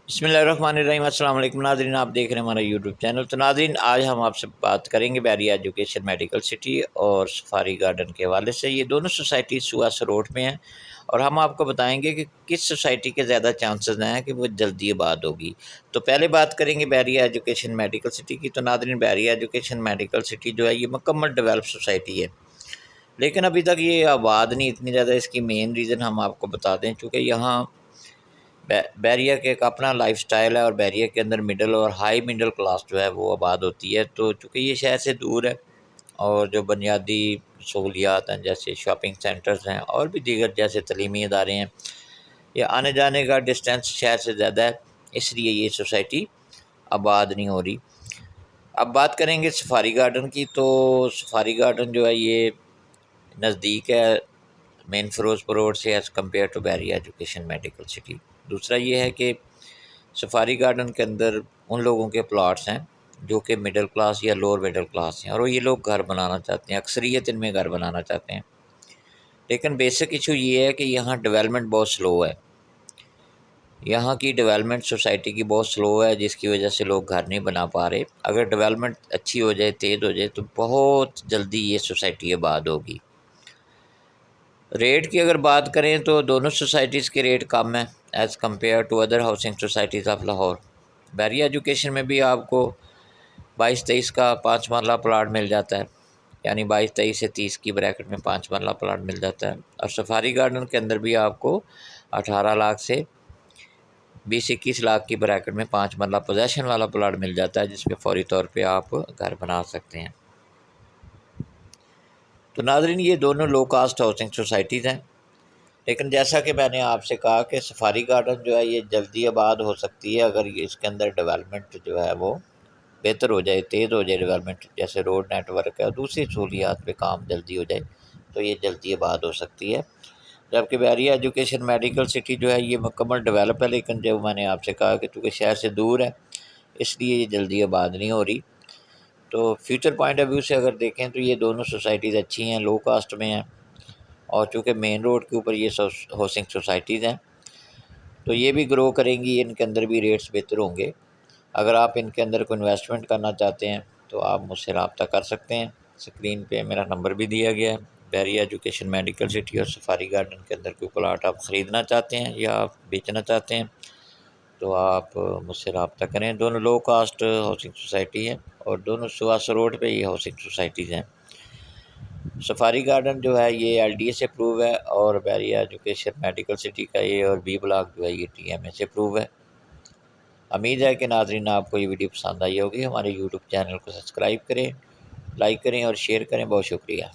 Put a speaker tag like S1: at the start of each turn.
S1: बिस्मिल्लाहिर्रहमानिर्रहीम। अस्सलाम वालेकुम नाज़रीन, आप देख रहे हैं हमारा यूट्यूब चैनल। तो नाज़रीन, आज हम आपसे बात करेंगे बैरिया एजुकेशन मेडिकल सिटी और सफारी गार्डन के हवाले से। ये दोनों सोसाइटी सुआस रोड में हैं और हम आपको बताएंगे कि किस सोसाइटी के ज़्यादा चांसेस हैं कि वो जल्दी आबाद होगी। तो पहले बात करेंगे बैरिया एजुकेशन मेडिकल सिटी की। तो नाज़रीन, बैरिया एजुकेशन मेडिकल सिटी जो है ये मुकम्मल डेवलप सोसाइटी है, लेकिन अभी तक ये आबाद नहीं इतनी ज़्यादा। इसकी मेन रीज़न हम आपको बता दें, चूँकि यहाँ बैरिया के एक अपना लाइफस्टाइल है और बैरिया के अंदर मिडिल और हाई मिडिल क्लास जो है वो आबाद होती है। तो चूँकि ये शहर से दूर है और जो बुनियादी सहूलियात हैं जैसे शॉपिंग सेंटर्स हैं और भी दीगर जैसे तलीमी इदारे हैं, ये आने जाने का डिस्टेंस शहर से ज़्यादा है, इसलिए ये सोसाइटी आबाद नहीं हो रही। अब बात करेंगे सफारी गार्डन की। तो सफारी गार्डन जो है ये नज़दीक है मेन फिरोजपुर रोड से as compare to Bahria education medical city. दूसरा ये है कि सफारी गार्डन के अंदर उन लोगों के प्लॉट्स हैं जो कि मिडिल क्लास या लोअर मिडिल क्लास हैं और ये लोग घर बनाना चाहते हैं, अक्सरियत इनमें घर बनाना चाहते हैं। लेकिन बेसिक इशू ये है कि यहाँ डेवलपमेंट बहुत स्लो है। यहाँ की डेवलपमेंट सोसाइटी की बहुत स्लो है, जिसकी वजह से लोग घर नहीं बना पा रहे। अगर डेवलपमेंट अच्छी हो जाए, तेज़ हो जाए, तो बहुत जल्दी ये सोसाइटी आबाद होगी। रेट की अगर बात करें तो दोनों सोसाइटीज़ के रेट कम हैं as compare to other housing societies of Lahore. Bahria education में भी आपको 22-23 का 5 मरला प्लाट मिल जाता है, यानी 22-23 से 30 की ब्रैकेट में 5 मरला प्लाट मिल जाता है। और सफारी गार्डन के अंदर भी आपको 18 लाख से 20-21 लाख की ब्रैकेट में 5 मरला पोजेसन वाला प्लाट मिल जाता है, जिसमें फौरी तौर पे आप घर बना सकते हैं। तो नाज़रीन, ये दोनों लो कास्ट हाउसिंग सोसाइटीज़ हैं, लेकिन जैसा कि मैंने आपसे कहा कि सफारी गार्डन जो है ये जल्दी आबाद हो सकती है अगर ये इसके अंदर डेवलपमेंट जो है वो बेहतर हो जाए, तेज़ हो जाए डेवलपमेंट, जैसे रोड नेटवर्क है और दूसरी सहूलियात पे काम जल्दी हो जाए, तो ये जल्दी आबाद हो सकती है। जबकि बैरिया एजुकेशन मेडिकल सिटी जो है ये मुकम्मल डेवलप है, लेकिन जो मैंने आपसे कहा कि चूँकि शहर से दूर है, इसलिए ये जल्दी आबाद नहीं हो रही। तो फ्यूचर पॉइंट ऑफ व्यू से अगर देखें तो ये दोनों सोसाइटीज़ अच्छी हैं, लो कास्ट में हैं और चूँकि मेन रोड के ऊपर ये हाउसिंग सोसाइटीज़ हैं, तो ये भी ग्रो करेंगी, इनके अंदर भी रेट्स बेहतर होंगे। अगर आप इनके अंदर कोई इन्वेस्टमेंट करना चाहते हैं तो आप मुझसे रब्ता कर सकते हैं। स्क्रीन पे मेरा नंबर भी दिया गया है। बैरिया एजुकेशन मेडिकल सिटी और सफारी गार्डन के अंदर कोई प्लाट आप ख़रीदना चाहते हैं या आप बेचना चाहते हैं तो आप मुझसे रब्ता करें। दोनों लो कास्ट हाउसिंग सोसाइटी है और दोनों सुहास रोड पे ये हाउसिंग सोसाइटीज़ हैं। सफारी गार्डन जो है ये LDA से अप्रूव है और बैरिया एजुकेशन मेडिकल सिटी का A और B ब्लॉक जो है ये TMA से अप्रूव है। उम्मीद है कि नाज़रीन आपको ये वीडियो पसंद आई होगी। हमारे यूट्यूब चैनल को सब्सक्राइब करें, लाइक करें और शेयर करें। बहुत शुक्रिया।